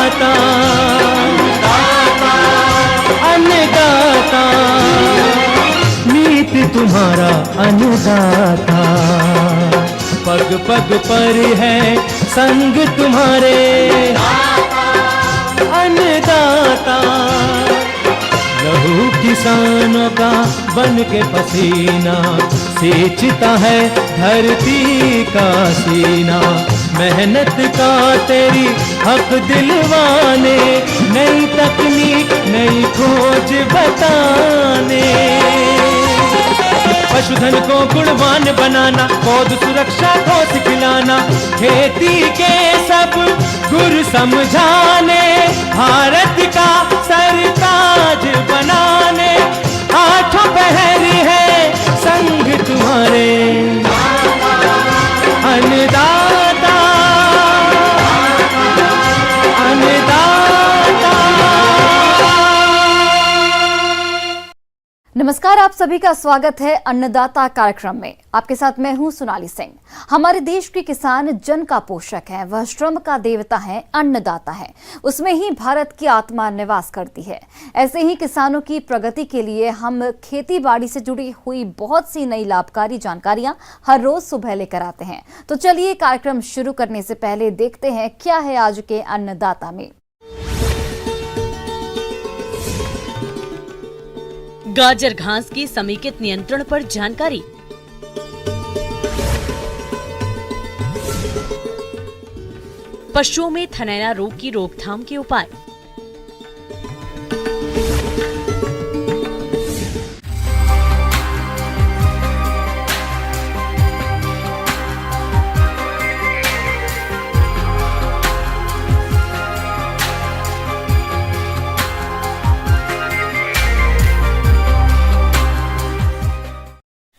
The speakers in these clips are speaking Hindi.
अन्नदाता, अन्नदाता, नीत तुम्हारा अन्नदाता, पग पग पर है संग तुम्हारे अन्नदाता। लहू किसानों का बन के पसीना सींचता है धरती का सीना, मेहनत का तेरी हक दिलवाने, नई तकनीक नई खोज बताने। पशुधन को गुणवान बनाना, पौध सुरक्षा को सिखलाना, खेती के सब गुर समझाने, भारत का सरताज बनाने, आठों पहर है संग तुम्हारे अन्नदाता, अन्नदाता। नमस्कार, आप सभी का स्वागत है अन्नदाता कार्यक्रम में। आपके साथ मैं हूं सोनाली सिंह। हमारे देश के किसान जन का पोषक है, वह श्रम का देवता है, अन्नदाता है। उसमें ही भारत की आत्मा निवास करती है। ऐसे ही किसानों की प्रगति के लिए हम खेती बाड़ी से जुड़ी हुई बहुत सी नई लाभकारी जानकारियां हर रोज सुबह लेकर आते हैं। तो चलिए कार्यक्रम शुरू करने से पहले देखते हैं क्या है आज के अन्नदाता में। गाजर घास की समेकित नियंत्रण पर जानकारी, पशुओं में थनैला रोग की रोकथाम के उपाय,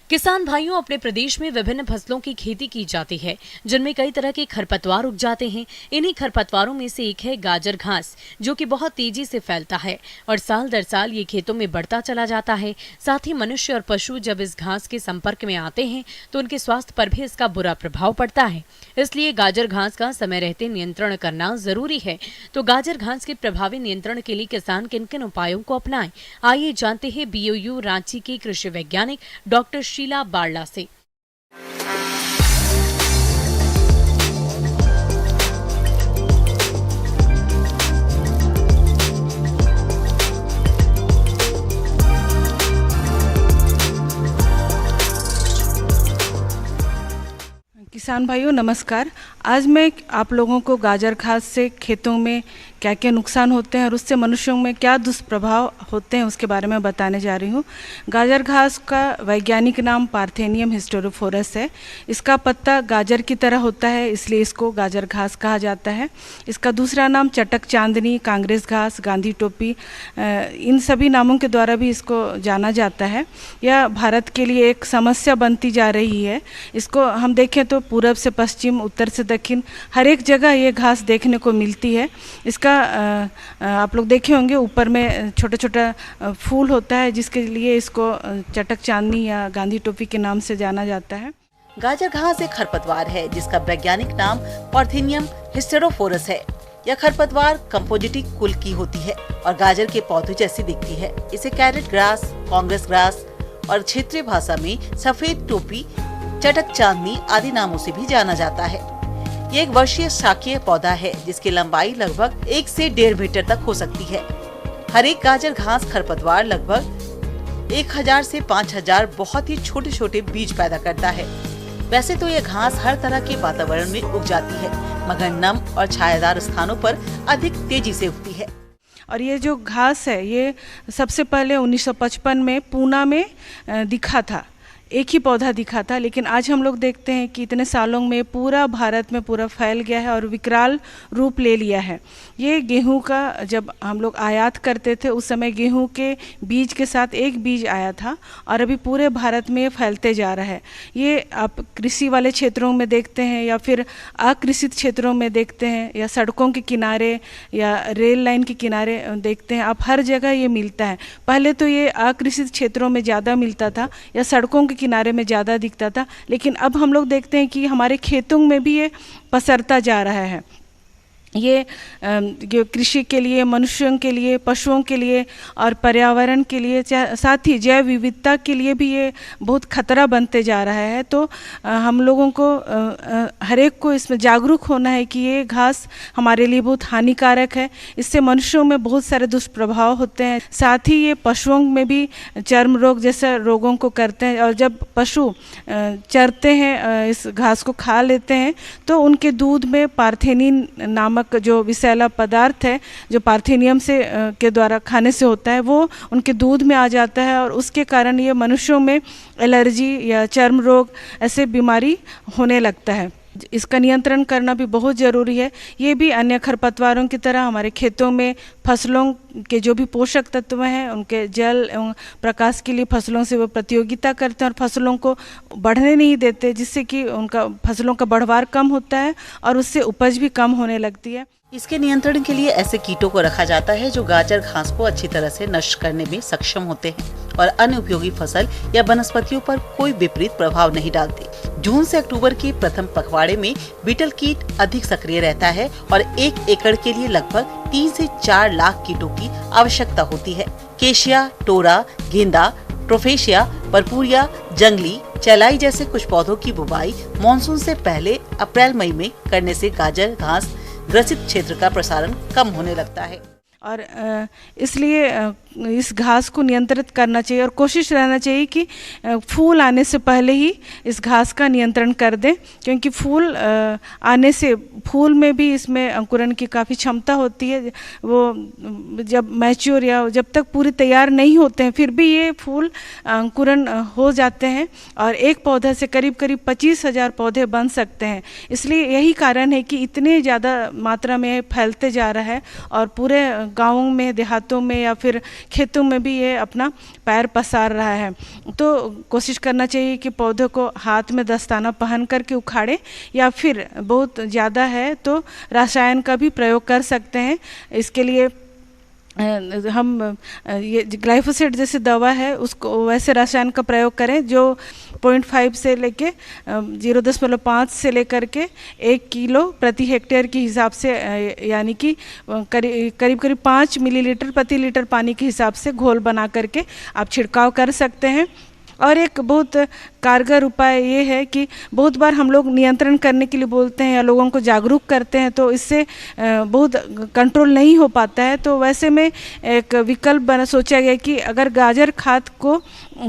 किसान भाइयों, अपने प्रदेश में विभिन्न फसलों की खेती की जाती है, जिनमें कई तरह के खरपतवार उग जाते हैं। इन्हीं खरपतवारों में से एक है गाजर घास, जो कि बहुत तेजी से फैलता है और साल दर साल ये खेतों में बढ़ता चला जाता है। साथ ही मनुष्य और पशु जब इस घास के संपर्क में आते हैं तो उनके स्वास्थ्य पर भी इसका बुरा प्रभाव पड़ता है। इसलिए गाजर घास का समय रहते नियंत्रण करना जरूरी है। तो गाजर घास के प्रभावी नियंत्रण के लिए किसान किन किन उपायों को अपनाएं, आइए जानते हैं BOU रांची के कृषि वैज्ञानिक डॉक्टर शीला बारला से। किसान भाइयों नमस्कार। आज मैं आप लोगों को गाजर घास से खेतों में क्या क्या नुकसान होते हैं और उससे मनुष्यों में क्या दुष्प्रभाव होते हैं उसके बारे में बताने जा रही हूँ। गाजर घास का वैज्ञानिक नाम पार्थेनियम हिस्टेरोफोरस है। इसका पत्ता गाजर की तरह होता है, इसलिए इसको गाजर घास कहा जाता है। इसका दूसरा नाम चटक चांदनी, कांग्रेस घास, गांधी टोपी, इन सभी नामों के द्वारा भी इसको जाना जाता है। यह भारत के लिए एक समस्या बनती जा रही है। इसको हम देखें तो पूरब से पश्चिम, उत्तर से दक्षिण, हर एक जगह ये घास देखने को मिलती है। इसका आप लोग देखे होंगे ऊपर में छोटा छोटा फूल होता है, जिसके लिए इसको चटक चांदनी या गांधी टोपी के नाम से जाना जाता है। गाजर घास एक खरपतवार है जिसका वैज्ञानिक नाम पार्थेनियम हिस्टेरोफोरस है। यह खरपतवार कंपोजिटिक कुल की होती है और गाजर के पौधे जैसी दिखती है। इसे कैरेट ग्रास, कांग्रेस ग्रास और क्षेत्रीय भाषा में सफेद टोपी, चटक चांदनी आदि नामों से भी जाना जाता है। ये एक वर्षीय शाकीय पौधा है जिसकी लंबाई लगभग 1 से 1.5 मीटर तक हो सकती है। हर एक गाजर घास खरपतवार लगभग 1000 से 5000 बहुत ही छोटे छोटे बीज पैदा करता है। वैसे तो यह घास हर तरह के वातावरण में उग जाती है, मगर नम और छायादार स्थानों पर अधिक तेजी से उगती है। और ये जो घास है ये सबसे पहले 1955 में पूना में दिखा था, एक ही पौधा दिखा था, लेकिन आज हम लोग देखते हैं कि इतने सालों में पूरा भारत में पूरा फैल गया है और विकराल रूप ले लिया है। ये गेहूं का जब हम लोग आयात करते थे उस समय गेहूं के बीज के साथ एक बीज आया था और अभी पूरे भारत में ये फैलते जा रहा है। ये आप कृषि वाले क्षेत्रों में देखते हैं या फिर अकृषित क्षेत्रों में देखते हैं या सड़कों के किनारे या रेल लाइन के किनारे देखते हैं, आप हर जगह ये मिलता है। पहले तो ये अकृषित क्षेत्रों में ज़्यादा मिलता था या सड़कों के किनारे में ज़्यादा दिखता था, लेकिन अब हम लोग देखते हैं कि हमारे खेतों में भी ये पसरता जा रहा है। ये कृषि के लिए, मनुष्यों के लिए, पशुओं के लिए और पर्यावरण के लिए, साथ ही जैव विविधता के लिए भी ये बहुत खतरा बनते जा रहा है। तो हम लोगों को हर एक को इसमें जागरूक होना है कि ये घास हमारे लिए बहुत हानिकारक है। इससे मनुष्यों में बहुत सारे दुष्प्रभाव होते हैं। साथ ही ये पशुओं में भी चर्म रोग जैसे रोगों को करते हैं। और जब पशु चरते हैं, इस घास को खा लेते हैं, तो उनके दूध में पार्थेनिन नामक जो विषैला पदार्थ है, जो पार्थेनियम से के द्वारा खाने से होता है, वो उनके दूध में आ जाता है और उसके कारण ये मनुष्यों में एलर्जी या चर्म रोग ऐसे बीमारी होने लगता है। इसका नियंत्रण करना भी बहुत ज़रूरी है। ये भी अन्य खरपतवारों की तरह हमारे खेतों में फसलों के जो भी पोषक तत्व हैं, उनके जल एवं प्रकाश के लिए फसलों से वो प्रतियोगिता करते हैं और फसलों को बढ़ने नहीं देते, जिससे कि उनका फसलों का बढ़वार कम होता है और उससे उपज भी कम होने लगती है। इसके नियंत्रण के लिए ऐसे कीटों को रखा जाता है जो गाजर घास को अच्छी तरह से नष्ट करने में सक्षम होते हैं और अन्य उपयोगी फसल या वनस्पतियों पर कोई विपरीत प्रभाव नहीं डालते। जून से अक्टूबर के प्रथम पखवाड़े में बीटल कीट अधिक सक्रिय रहता है और 1 एकड़ के लिए लगभग 3 से 4 लाख कीटों की आवश्यकता होती है। केशिया, टोरा, गेंदा, ट्रोफेशिया, परपुरिया, जंगली, चलाई जैसे कुछ पौधों की बुवाई मानसून से पहले अप्रैल मई में करने से गाजर घास ग्रसित क्षेत्र का प्रसारण कम होने लगता है। और इसलिए इस घास को नियंत्रित करना चाहिए और कोशिश रहना चाहिए कि फूल आने से पहले ही इस घास का नियंत्रण कर दें, क्योंकि फूल आने से फूल में भी इसमें अंकुरण की काफ़ी क्षमता होती है। वो जब मैच्योर या जब तक पूरी तैयार नहीं होते हैं, फिर भी ये फूल अंकुरण हो जाते हैं और एक पौधे से करीब करीब 25,000 पौधे बन सकते हैं। इसलिए यही कारण है कि इतने ज़्यादा मात्रा में फैलते जा रहा है और पूरे गाँवों में, देहातों में या फिर खेतों में भी ये अपना पैर पसार रहा है। तो कोशिश करना चाहिए कि पौधों को हाथ में दस्ताना पहन करके उखाड़े, या फिर बहुत ज़्यादा है तो रसायन का भी प्रयोग कर सकते हैं। इसके लिए हम ये ग्लाइफोसेट जैसे दवा है, उसको वैसे रसायन का प्रयोग करें जो 0.5 से लेके 0.5 से लेकर के 1 किलो प्रति हेक्टेयर के हिसाब से, यानी कि करीब करीब 5 मिलीलीटर प्रति लीटर पानी के हिसाब से घोल बना करके आप छिड़काव कर सकते हैं। और एक बहुत कारगर उपाय ये है कि बहुत बार हम लोग नियंत्रण करने के लिए बोलते हैं या लोगों को जागरूक करते हैं, तो इससे बहुत कंट्रोल नहीं हो पाता है। तो वैसे में एक विकल्प सोचा गया कि अगर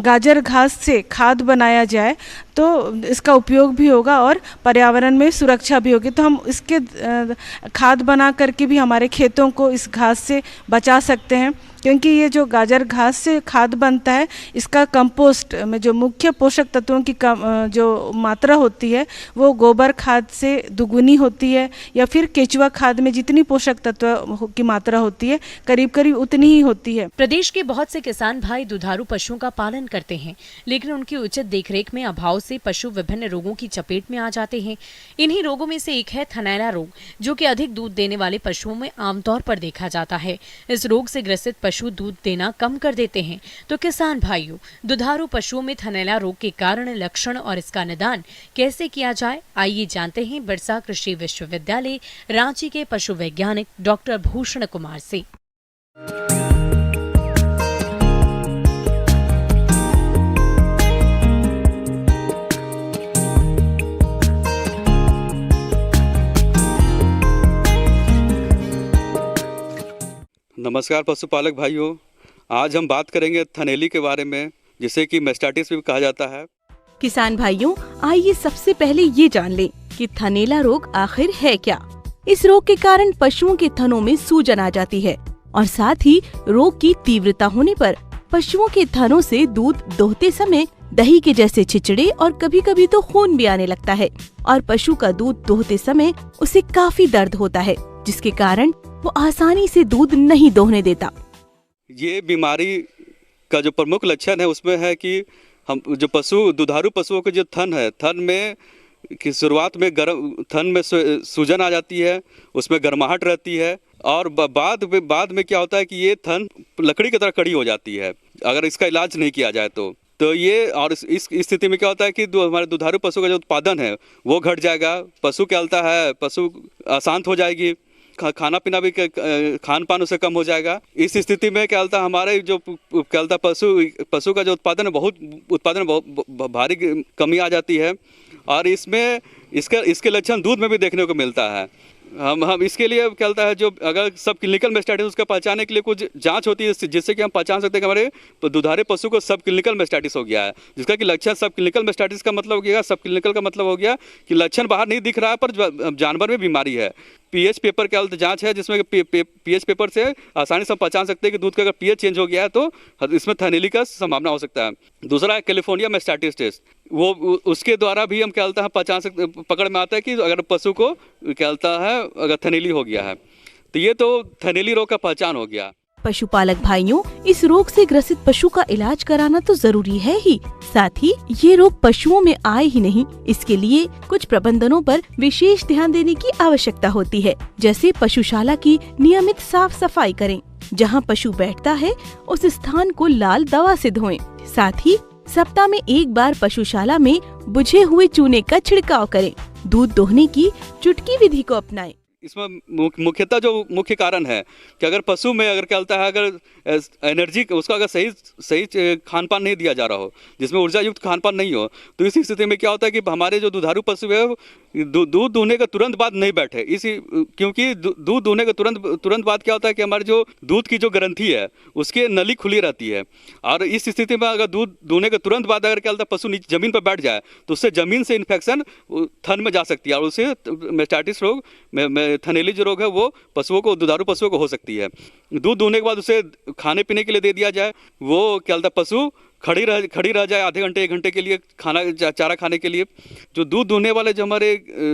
गाजर घास से खाद बनाया जाए तो इसका उपयोग भी होगा और पर्यावरण में सुरक्षा भी होगी। तो हम इसके खाद बना करके भी हमारे खेतों को इस घास से बचा सकते हैं, क्योंकि ये जो गाजर घास से खाद बनता है, इसका कंपोस्ट में जो मुख्य पोषक तत्वों की जो मात्रा होती है वो गोबर खाद से दुगुनी होती है, या फिर केचुआ खाद में जितनी पोषक तत्व की मात्रा होती है करीब करीब उतनी ही होती है। प्रदेश के बहुत से किसान भाई दुधारू पशुओं का पालन करते हैं, लेकिन उनकी उचित देखरेख में अभाव से पशु विभिन्न रोगों की चपेट में आ जाते हैं। इन्हीं रोगों में से एक है थनैला रोग, जो कि अधिक दूध देने वाले पशुओं में आमतौर पर देखा जाता है। इस रोग से ग्रसित पशु दूध देना कम कर देते हैं। तो किसान भाइयों, दुधारू पशुओं में थनैला रोग के कारण, लक्षण और इसका निदान कैसे किया जाए, आइए जानते हैं बिरसा कृषि विश्वविद्यालय रांची के पशु वैज्ञानिक डॉक्टर भूषण कुमार से। नमस्कार पशुपालक भाइयों, आज हम बात करेंगे थनैली के बारे में, जिसे कि मैस्टाइटिस भी कहा जाता है। किसान भाइयों, आइए सबसे पहले ये जान लें कि थनैला रोग आखिर है क्या। इस रोग के कारण पशुओं के थनों में सूजन आ जाती है और साथ ही रोग की तीव्रता होने पर पशुओं के थनों से दूध दोहते समय दही के जैसे छिचड़े और कभी कभी तो खून भी आने लगता है और पशु का दूध दोहते समय उसे काफी दर्द होता है, जिसके कारण वो आसानी से दूध नहीं दोहने देता। ये बीमारी का जो प्रमुख लक्षण है उसमें है कि हम जो दुधारू पशुओं के जो थन है, थन में की शुरुआत में थन में सूजन आ जाती है, उसमें गर्माहट रहती है और बाद में क्या होता है कि ये थन लकड़ी की तरह कड़ी हो जाती है अगर इसका इलाज नहीं किया जाए तो ये। और इस स्थिति में क्या होता है कि हमारे दुधारू पशु का जो उत्पादन है वो घट जाएगा, पशु क्या होता है, पशु अशांत हो जाएगी खाना पीना भी खान पान उससे कम हो जाएगा। इस स्थिति में क्या होता है, हमारे जो क्या होता है पशु का जो उत्पादन है बहुत भारी कमी आ जाती है। और इसमें इसके लक्षण दूध में भी देखने को मिलता है। हम इसके लिए क्या होता है, जो अगर सब क्लिनिकल मेस्टाइटिस उसका पहचानने के लिए कुछ जांच होती है जिससे कि हम पहचान सकते हैं कि हमारे दुधारू पशु को सब क्लिनिकल मेस्टाइटिस हो गया है। जिसका कि लक्षण सब क्लिनिकल मेस्टाइटिस का मतलब हो गया, सब क्लिनिकल का मतलब हो गया कि लक्षण बाहर नहीं दिख रहा है पर जानवर में बीमारी है। पीएच पेपर क्या जांच है जिसमें पीएच पेपर से आसानी से हम पहचान सकते हैं कि दूध का अगर पीएच चेंज हो गया है तो इसमें थनैली का संभावना हो सकता है। दूसरा है कैलिफोर्निया मेस्टाइटिस टेस्ट, वो उसके द्वारा भी हम क्या होता है पहचान सकते, पकड़ में आता है कि अगर पशु को क्या होता है अगर थनैली हो गया है तो ये तो थनैली रोग का पहचान हो गया। पशुपालक भाइयों, इस रोग से ग्रसित पशु का इलाज कराना तो जरूरी है ही, साथ ही ये रोग पशुओं में आए ही नहीं, इसके लिए कुछ प्रबंधनों पर विशेष ध्यान देने की आवश्यकता होती है। जैसे पशुशाला की नियमित साफ सफाई करें, जहां पशु बैठता है उस स्थान को लाल दवा से धोएं। साथ ही सप्ताह में एक बार पशुशाला में बुझे हुए चूने का छिड़काव करें। दूध दोहने की चुटकी विधि को अपनाएं। इसमें मुख्यतः जो मुख्य कारण है कि अगर पशु में अगर क्या होता है, अगर एनर्जी उसका अगर सही खान पान नहीं दिया जा रहा हो, जिसमें ऊर्जा युक्त खान पान नहीं हो, तो इस स्थिति में क्या होता है कि हमारे जो दुधारू पशु है दूध दूहने के तुरंत बाद नहीं बैठे। क्योंकि दूध दूहने के तुरंत बाद क्या होता है कि हमारे जो दूध की जो ग्रंथि है उसकी नली खुली रहती है। और इस स्थिति में अगर दूध दूहने के तुरंत बाद अगर क्या होता है पशु जमीन पर बैठ जाए तो उससे जमीन से इन्फेक्शन थन में जा सकती है और उससे मेस्टाइटिस रोग थनैली जो रोग है वो पशुओं को, दुधारू पशुओं को हो सकती है। दूध दूहने के बाद उसे खाने पीने के लिए दे दिया जाए, वो क्या होता है पशु खड़ी रह जाए आधे घंटे 1 घंटे के लिए चारा खाने के लिए। जो दूध दूहने वाले जो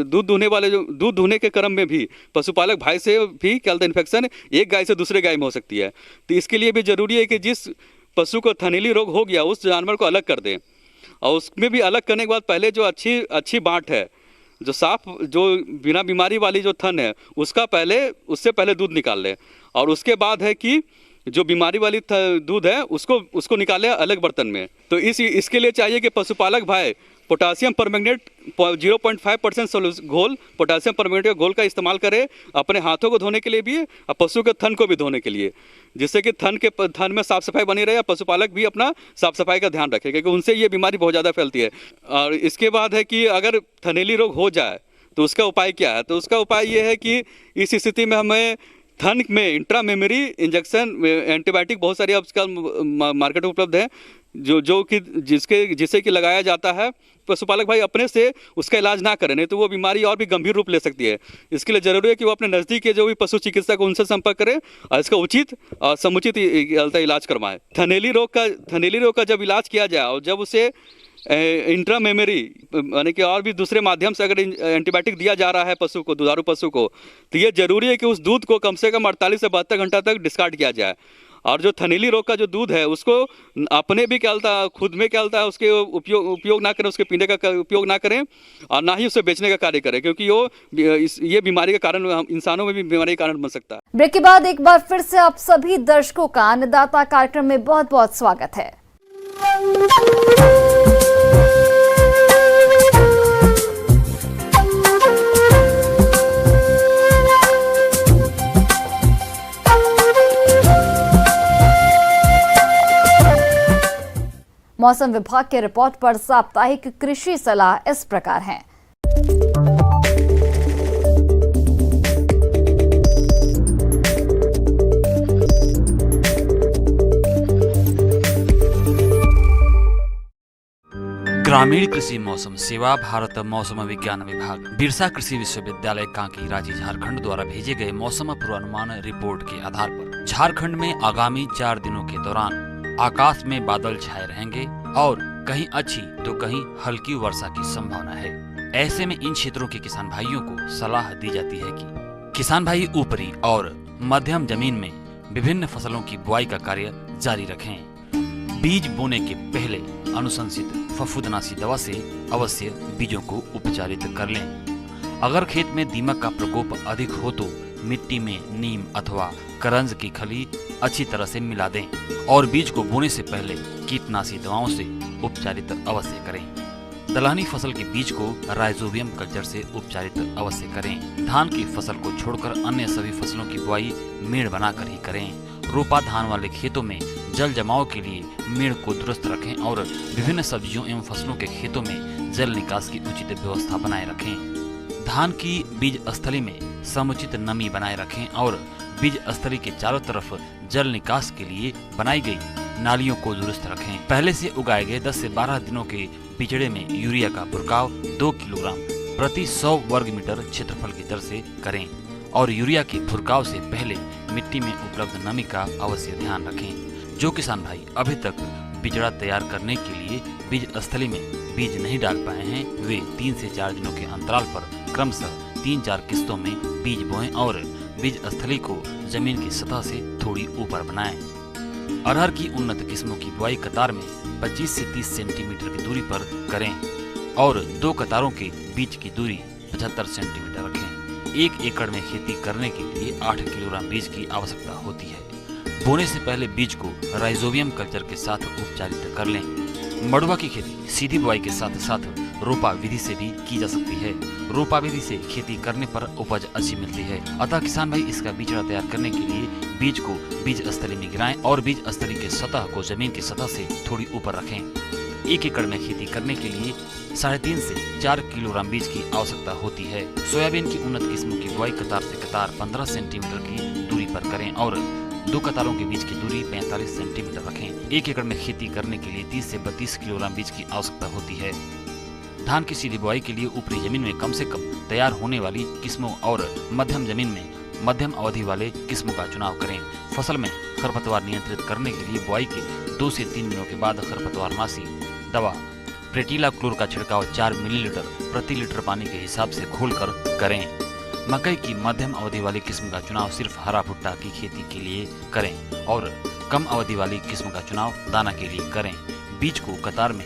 दूध दूहने के क्रम में भी पशुपालक भाई से भी क्या होता है इन्फेक्शन एक गाय से दूसरे गाय में हो सकती है। तो इसके लिए भी जरूरी है कि जिस पशु को थनैली रोग हो गया उस जानवर को अलग कर दें, और उसमें भी अलग करने के बाद पहले जो अच्छी बाँट है, जो साफ, जो बिना बीमारी वाली जो थन है उससे पहले दूध निकाल ले, और उसके बाद है कि जो बीमारी वाली दूध है उसको निकाले अलग बर्तन में। तो इसके लिए चाहिए कि पशुपालक भाई पोटासियम परमैंगनेट 0.5% घोल, पोटासियम परमैंगनेट का घोल का इस्तेमाल करें अपने हाथों को धोने के लिए भी और पशु के थन को भी धोने के लिए, जिससे कि थन में साफ सफाई बनी रहे। पशुपालक भी अपना साफ सफाई का ध्यान रखे क्योंकि उनसे ये बीमारी बहुत ज़्यादा फैलती है। और इसके बाद है कि अगर थनैली रोग हो जाए तो उसका उपाय क्या है, तो उसका उपाय ये है कि इस स्थिति में हमें थन में इंट्रामेमरी इंजेक्शन एंटीबायोटिक बहुत सारी आजकल मार्केट में उपलब्ध है जो कि जिसे कि लगाया जाता है। पशुपालक भाई अपने से उसका इलाज ना करें, नहीं तो वो बीमारी और भी गंभीर रूप ले सकती है। इसके लिए जरूरी है कि वो अपने नज़दीक के जो भी पशु चिकित्सक उनसे संपर्क करें और इसका उचित और समुचित इलाज करवाएं। थनैली रोग का जब इलाज किया जाए और जब उसे इंट्रामेमरी यानी कि और भी दूसरे माध्यम से अगर एंटीबायोटिक दिया जा रहा है पशु को, दुधारू पशु को, तो ये जरूरी है कि उस दूध को कम से कम 48 से 72 घंटा तक डिस्कार्ड किया जाए। और जो थनैली रोग का जो दूध है उसको अपने भी क्या होता है, खुद में क्या होता है, उसके उपयोग ना करें, उसके पीने का उपयोग ना करें और ना ही उसे बेचने का कार्य करें, क्योंकि ये बीमारी का कारण, इंसानों में भी बीमारी का कारण बन सकता है। ब्रेक के बाद एक बार फिर से आप सभी दर्शकों का अन्नदाता कार्यक्रम में बहुत बहुत स्वागत है। मौसम विभाग के रिपोर्ट पर साप्ताहिक कृषि सलाह इस प्रकार है। ग्रामीण कृषि मौसम सेवा भारत मौसम विज्ञान विभाग बिरसा कृषि विश्वविद्यालय कांकी राज्य झारखंड द्वारा भेजे गए मौसम पूर्वानुमान रिपोर्ट के आधार पर झारखंड में आगामी 4 दिनों के दौरान आकाश में बादल छाए रहेंगे और कहीं अच्छी तो कहीं हल्की वर्षा की संभावना है। ऐसे में इन क्षेत्रों के किसान भाइयों को सलाह दी जाती है कि किसान भाई ऊपरी और मध्यम जमीन में विभिन्न फसलों की बुआई का कार्य जारी रखें। बीज बोने के पहले अनुशंसित फफूंदनाशी दवा से अवश्य बीजों को उपचारित कर लें। अगर खेत में दीमक का प्रकोप अधिक हो तो मिट्टी में नीम अथवा करंज की खली अच्छी तरह से मिला दें और बीज को बोने से पहले कीटनाशी दवाओं से उपचारित अवश्य करें। दलहनी फसल के बीज को राइजोबियम कल्चर से उपचारित अवश्य करें। धान की फसल को छोड़कर अन्य सभी फसलों की बुआई मेड़ बनाकर ही करें। रोपा धान वाले खेतों में जल जमाव के लिए मेड़ को दुरुस्त रखें और विभिन्न सब्जियों एवं फसलों के खेतों में जल निकास की उचित व्यवस्था बनाए रखें। धान की बीज स्थली में समुचित नमी बनाए रखें और बीज स्थली के चारों तरफ जल निकास के लिए बनाई गई नालियों को दुरुस्त रखें। पहले से उगाए गए 10 से 12 दिनों के बिचड़े में यूरिया का बुरकाव 2 किलोग्राम प्रति 100 वर्ग मीटर क्षेत्रफल की दर से करें और यूरिया के भुरकाव से पहले मिट्टी में उपलब्ध नमी का अवश्य ध्यान रखें। जो किसान भाई अभी तक बिचड़ा तैयार करने के लिए बीज स्थली में बीज नहीं डाल पाए हैं, वे 3 से 4 दिनों के अंतराल पर क्रमशः 3-4 किस्तों में बीज बोएं और बीज स्थली को जमीन की सतह से थोड़ी ऊपर बनाएं। अरहर की उन्नत किस्मों की बुआई कतार में 25 से 30 सेंटीमीटर की दूरी पर करें और 2 कतारों के बीच की दूरी 75 सेंटीमीटर रखें। 1 एकड़ में खेती करने के लिए 8 किलोग्राम बीज की आवश्यकता होती है। बोने से पहले बीज को राइजोबियम कल्चर के साथ उपचारित कर लें। मड़ुआ की खेती सीधी बुआई के साथ साथ रोपा विधि से भी की जा सकती है। रोपा विधि से खेती करने पर उपज अच्छी मिलती है, अतः किसान भाई इसका बिचड़ा तैयार करने के लिए बीज को बीज स्थली में गिराएं और बीज स्थली के सतह को जमीन की सतह से थोड़ी ऊपर रखें। 1 एकड़ में खेती करने के लिए 3.5 से 4 किलोग्राम बीज की आवश्यकता होती है। सोयाबीन की उन्नत किस्मों की बुआई कतार से कतार 15 सेंटीमीटर की दूरी पर करें और 2 कतारों के बीच की दूरी 45 सेंटीमीटर रखें। 1 एकड़ में खेती करने के लिए 30 से 32 किलोग्राम बीज की आवश्यकता होती है। धान की सीधी बुआई के लिए ऊपरी जमीन में कम से कम तैयार होने वाली किस्मों और मध्यम जमीन में मध्यम अवधि वाले किस्मों का चुनाव करें। फसल में खरपतवार नियंत्रित करने के लिए बुआई के 2 से 3 दिनों के बाद खरपतवारनाशी दवा प्रेटिला क्लोर का छिड़काव 4 मिलीलीटर प्रति लीटर पानी के हिसाब से घोलकर करें। मकई की मध्यम अवधि वाली किस्म का चुनाव सिर्फ हरा भुट्टा की खेती के लिए करें और कम अवधि वाली किस्म का चुनाव दाना के लिए करें। बीज को कतार में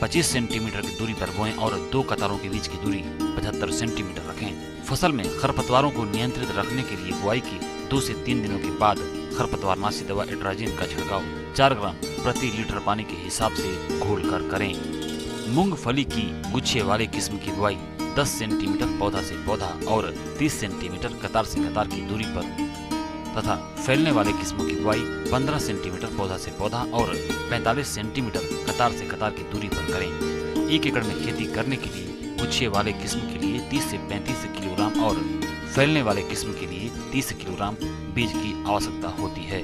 25 सेंटीमीटर की दूरी पर बोएं और 2 कतारों के बीच की दूरी 75 सेंटीमीटर रखें। फसल में खरपतवारों को नियंत्रित रखने के लिए बुआई के 2 से 3 दिनों के बाद खरपतवारनाशी दवा एट्राजिन का छिड़काव 4 ग्राम प्रति लीटर पानी के हिसाब से घोलकर करें। मूंगफली की गुच्छे वाले किस्म की बुआई 10 सेंटीमीटर पौधा से पौधा और 30 सेंटीमीटर कतार से कतार की दूरी पर तथा फैलने वाले किस्मों की बुआई 15 सेंटीमीटर पौधा से पौधा और 45 सेंटीमीटर कतार से कतार की दूरी पर करें। 1 एकड़ में खेती करने के लिए गुच्छे वाले किस्म के लिए 30 से 35 किलोग्राम और फैलने वाले किस्म के लिए 30 किलोग्राम बीज की आवश्यकता होती है।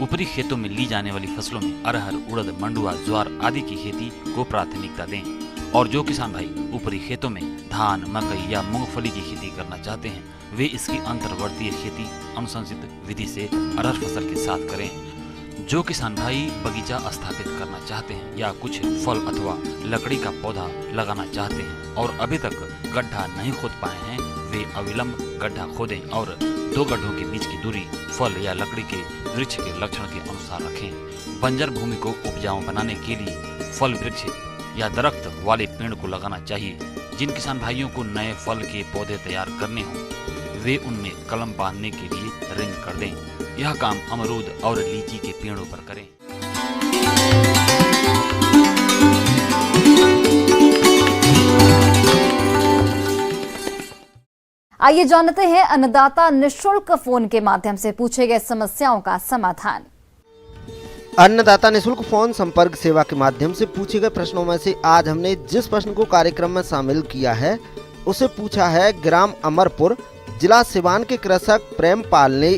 ऊपरी खेतों में ली जाने वाली फसलों में अरहर, उड़द, मंडुआ, ज्वार आदि की खेती को प्राथमिकता दें और जो किसान भाई ऊपरी खेतों में धान, मकई या मूंगफली की खेती करना चाहते हैं वे इसकी अंतर्वर्तीय खेती अनुशंसित विधि से अरहर फसल के साथ करें। जो किसान भाई बगीचा स्थापित करना चाहते हैं या कुछ फल अथवा लकड़ी का पौधा लगाना चाहते हैं और अभी तक गड्ढा नहीं खोद पाए हैं वे अविलंब गड्ढा खोदें और 2 गड्ढों के बीच की दूरी फल या लकड़ी के वृक्ष के लक्षण के अनुसार रखें। बंजर भूमि को उपजाऊ बनाने के लिए फल वृक्ष या दरख्त वाले पेड़ को लगाना चाहिए। जिन किसान भाइयों को नए फल के पौधे तैयार करने हों वे उनमें कलम बांधने के लिए रिंग कर दें। यह काम अमरूद और लीची के पेड़ों पर करें। आइए जानते हैं अन्नदाता निःशुल्क फोन के माध्यम से पूछे गए समस्याओं का समाधान। अन्नदाता निःशुल्क फोन संपर्क सेवा के माध्यम से पूछे गए प्रश्नों में से आज हमने जिस प्रश्न को कार्यक्रम में शामिल किया है उसे पूछा है ग्राम अमरपुर जिला सिवान के कृषक प्रेमपाल ने।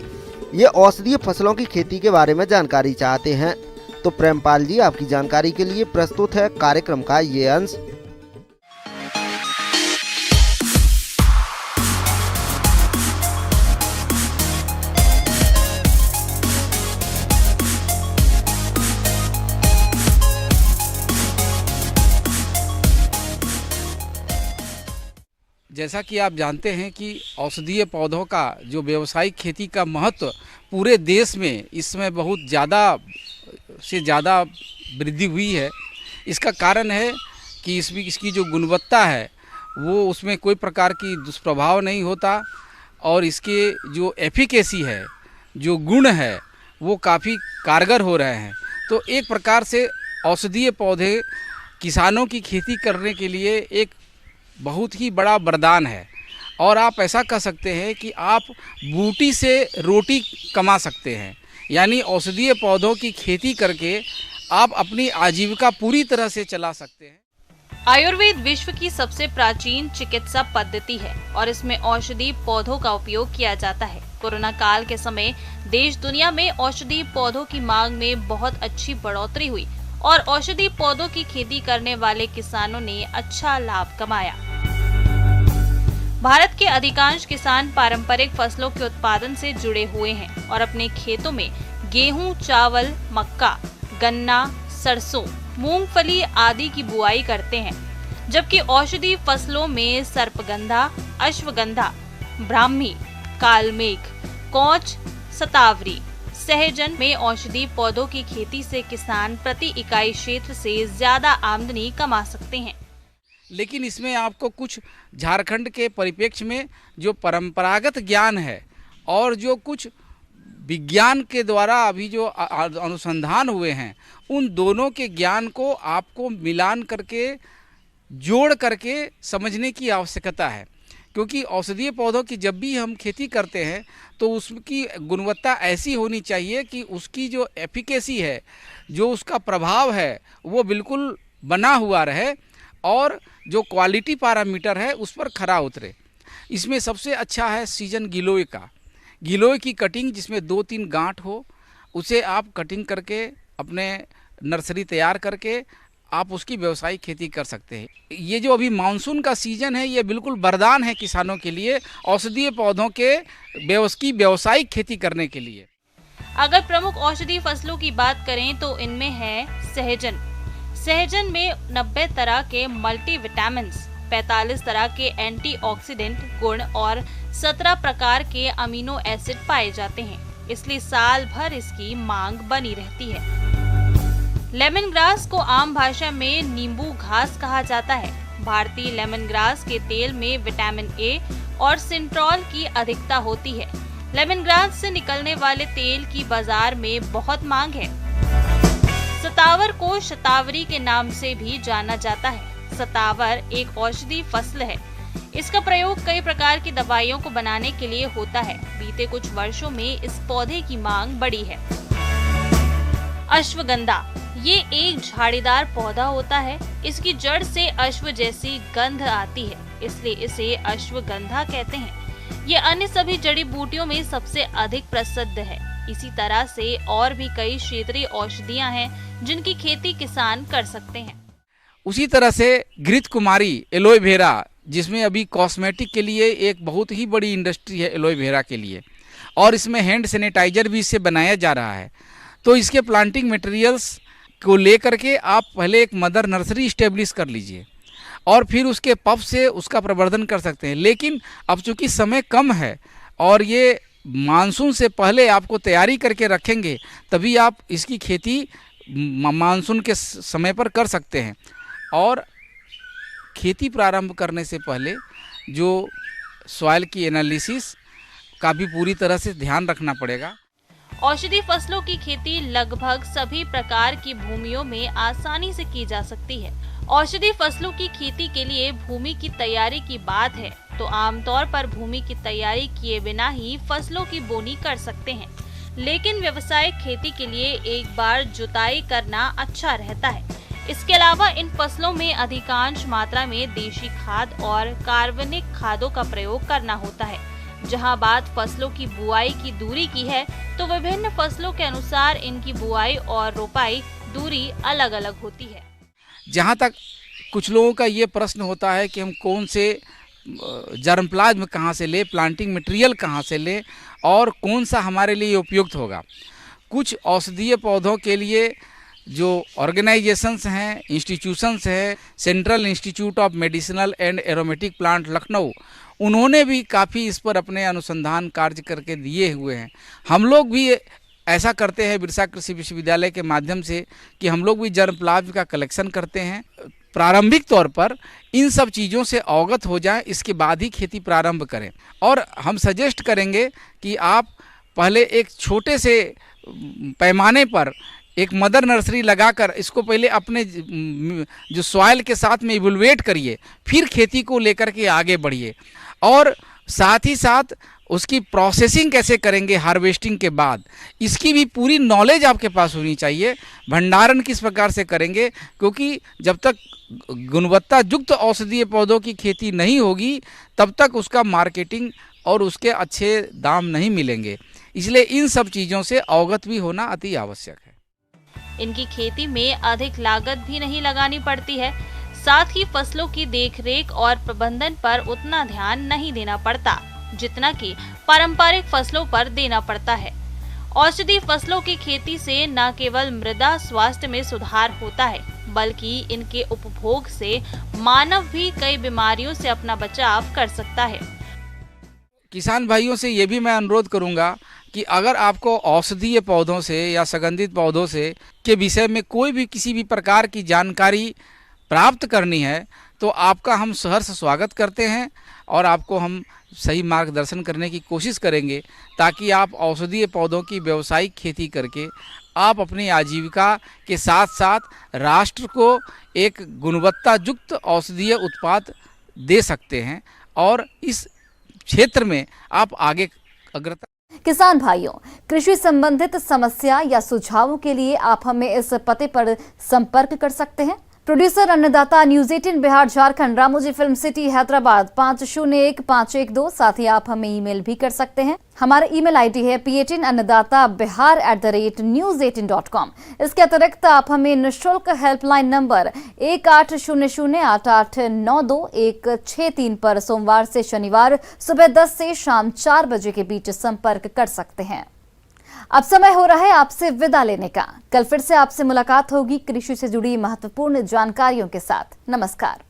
ये औषधीय फसलों की खेती के बारे में जानकारी चाहते हैं। तो प्रेमपाल जी आपकी जानकारी के लिए प्रस्तुत है कार्यक्रम का ये अंश। जैसा कि आप जानते हैं कि औषधीय पौधों का जो व्यावसायिक खेती का महत्व पूरे देश में इस समय बहुत ज़्यादा से ज़्यादा वृद्धि हुई है। इसका कारण है कि इसकी जो गुणवत्ता है वो उसमें कोई प्रकार की दुष्प्रभाव नहीं होता और इसके जो एफिकेसी है, जो गुण है वो काफ़ी कारगर हो रहे हैं। तो एक प्रकार से औषधीय पौधे किसानों की खेती करने के लिए एक बहुत ही बड़ा वरदान है। और आप ऐसा कह सकते हैं कि आप बूटी से रोटी कमा सकते हैं, यानी औषधीय पौधों की खेती करके आप अपनी आजीविका पूरी तरह से चला सकते हैं। आयुर्वेद विश्व की सबसे प्राचीन चिकित्सा पद्धति है और इसमें औषधीय पौधों का उपयोग किया जाता है। कोरोना काल के समय देश दुनिया में औषधीय पौधों की मांग में बहुत अच्छी बढ़ोतरी हुई और औषधीय पौधों की खेती करने वाले किसानों ने अच्छा लाभ कमाया। भारत के अधिकांश किसान पारंपरिक फसलों के उत्पादन से जुड़े हुए हैं और अपने खेतों में गेहूं, चावल, मक्का, गन्ना, सरसों, मूंगफली आदि की बुआई करते हैं, जबकि औषधीय फसलों में सर्पगंधा, अश्वगंधा, ब्राह्मी, कालमेघ, कौच, सतावरी, सहजन में औषधीय पौधों की खेती से किसान प्रति इकाई क्षेत्र से ज्यादा आमदनी कमा सकते हैं। लेकिन इसमें आपको कुछ झारखंड के परिप्रेक्ष्य में जो परंपरागत ज्ञान है और जो कुछ विज्ञान के द्वारा अभी जो अनुसंधान हुए हैं, उन दोनों के ज्ञान को आपको मिलान करके जोड़ करके समझने की आवश्यकता है। क्योंकि औषधीय पौधों की जब भी हम खेती करते हैं तो उसकी गुणवत्ता ऐसी होनी चाहिए कि उसकी जो एफिकेसी है, जो उसका प्रभाव है, वो बिल्कुल बना हुआ रहे और जो क्वालिटी पैरामीटर है उस पर खरा उतरे। इसमें सबसे अच्छा है सीजन गिलोय का। गिलोय की कटिंग जिसमें 2-3 गांठ हो, उसे आप कटिंग करके अपने नर्सरी तैयार करके आप उसकी व्यावसायिक खेती कर सकते हैं। ये जो अभी मानसून का सीजन है, ये बिल्कुल वरदान है किसानों के लिए औषधीय पौधों के व्यावसायिक खेती करने के लिए। अगर प्रमुख औषधीय फसलों की बात करें तो इनमें है सहजन। सहजन में 90 तरह के मल्टीविटामिन्स, 45 तरह के एंटीऑक्सीडेंट गुण और 17 प्रकार के अमीनो एसिड पाए जाते हैं, इसलिए साल भर इसकी मांग बनी रहती है। लेमन ग्रास को आम भाषा में नींबू घास कहा जाता है। भारतीय लेमन ग्रास के तेल में विटामिन ए और सिंट्रोल की अधिकता होती है। लेमन ग्रास से निकलने वाले तेल की बाजार में बहुत मांग है। सतावर को शतावरी के नाम से भी जाना जाता है। सतावर एक औषधीय फसल है। इसका प्रयोग कई प्रकार की दवाइयों को बनाने के लिए होता है। बीते कुछ वर्षों में इस पौधे की मांग बढ़ी है। अश्वगंधा, ये एक झाड़ीदार पौधा होता है। इसकी जड़ से अश्व जैसी गंध आती है, इसलिए इसे अश्वगंधा कहते हैं। ये अन्य सभी जड़ी बूटियों में सबसे अधिक प्रसिद्ध है। इसी तरह से और भी कई क्षेत्रीय औषधियां हैं जिनकी खेती किसान कर सकते हैं। उसी तरह से घृत कुमारी, एलोवेरा, जिसमें अभी कॉस्मेटिक के लिए एक बहुत ही बड़ी इंडस्ट्री है एलोवेरा के लिए, और इसमें हैंड सैनिटाइजर भी इससे बनाया जा रहा है। तो इसके प्लांटिंग मटेरियल्स को लेकर के आप पहले एक मदर नर्सरी इस्टेब्लिश कर लीजिए और फिर उसके पफ से उसका प्रवर्धन कर सकते हैं। लेकिन अब चूंकि समय कम है और ये मानसून से पहले आपको तैयारी करके रखेंगे, तभी आप इसकी खेती मानसून के समय पर कर सकते हैं। और खेती प्रारंभ करने से पहले जो सॉइल की एनालिसिस का भी पूरी तरह से ध्यान रखना पड़ेगा। औषधि फसलों की खेती लगभग सभी प्रकार की भूमियों में आसानी से की जा सकती है। औषधि फसलों की खेती के लिए भूमि की तैयारी की बात है तो आमतौर पर भूमि की तैयारी किए बिना ही फसलों की बोनी कर सकते हैं, लेकिन व्यावसायिक खेती के लिए एक बार जुताई करना अच्छा रहता है। इसके अलावा इन फसलों में अधिकांश मात्रा में देशी खाद और कार्बनिक खादों का प्रयोग करना होता है। जहां बात फसलों की बुआई की दूरी की है तो विभिन्न फसलों के अनुसार इनकी बुआई और रोपाई दूरी अलग अलग होती है। जहां तक कुछ लोगों का ये प्रश्न होता है कि हम कौन से जर्मप्लाज्म कहाँ से ले, प्लांटिंग मटेरियल कहाँ से ले और कौन सा हमारे लिए उपयुक्त होगा। कुछ औषधीय पौधों के लिए जो ऑर्गेनाइजेशंस हैं, इंस्टीट्यूशंस हैं, central institute of medicinal and aromatic plant Lucknow, उन्होंने भी काफ़ी इस पर अपने अनुसंधान कार्य करके दिए हुए हैं। हम लोग भी ऐसा करते हैं बिरसा कृषि विश्वविद्यालय के माध्यम से कि हम लोग भी जर्मप्लाज्म का कलेक्शन करते हैं। प्रारंभिक तौर पर इन सब चीज़ों से अवगत हो जाएं, इसके बाद ही खेती प्रारंभ करें। और हम सजेस्ट करेंगे कि आप पहले एक छोटे से पैमाने पर एक मदर नर्सरी लगाकर इसको पहले अपने जो सॉइल के साथ में इवोल्यूएट करिए, फिर खेती को लेकर के आगे बढ़िए। और साथ ही साथ उसकी प्रोसेसिंग कैसे करेंगे हार्वेस्टिंग के बाद, इसकी भी पूरी नॉलेज आपके पास होनी चाहिए। भंडारण किस प्रकार से करेंगे, क्योंकि जब तक गुणवत्ता युक्त औषधीय पौधों की खेती नहीं होगी तब तक उसका मार्केटिंग और उसके अच्छे दाम नहीं मिलेंगे। इसलिए इन सब चीज़ों से अवगत भी होना अति आवश्यक है। इनकी खेती में अधिक लागत भी नहीं लगानी पड़ती है, साथ ही फसलों की देखरेख और प्रबंधन पर उतना ध्यान नहीं देना पड़ता जितना कि पारंपरिक फसलों पर देना पड़ता है। औषधि फसलों की खेती से न केवल मृदा स्वास्थ्य में सुधार होता है, बल्कि इनके उपभोग से मानव भी कई बीमारियों से अपना बचाव कर सकता है। किसान भाइयों से ये भी मैं अनुरोध करूंगा कि अगर आपको औषधीय पौधों से या सुगंधित पौधों से के विषय में कोई भी किसी भी प्रकार की जानकारी प्राप्त करनी है तो आपका हम सहर्ष स्वागत करते हैं और आपको हम सही मार्गदर्शन करने की कोशिश करेंगे, ताकि आप औषधीय पौधों की व्यावसायिक खेती करके आप अपनी आजीविका के साथ साथ राष्ट्र को एक गुणवत्ता युक्त औषधीय उत्पाद दे सकते हैं और इस क्षेत्र में आप आगे अग्रता। किसान भाइयों, कृषि संबंधित समस्या या सुझावों के लिए आप हमें इस पते पर संपर्क कर सकते हैं। प्रोड्यूसर अन्नदाता news 18 Bihar Jharkhand, Ramoji film city Hyderabad 501512। साथ ही आप हमें ईमेल भी कर सकते हैं। हमारा ईमेल आईडी है p18annadatabihar@news18.com। इसके अतिरिक्त आप हमें निःशुल्क हेल्पलाइन नंबर 18008892 पर सोमवार से शनिवार सुबह 10 से शाम 4 बजे के बीच संपर्क कर सकते हैं। अब समय हो रहा है आपसे विदा लेने का। कल फिर से आपसे मुलाकात होगी कृषि से जुड़ी महत्वपूर्ण जानकारियों के साथ। नमस्कार।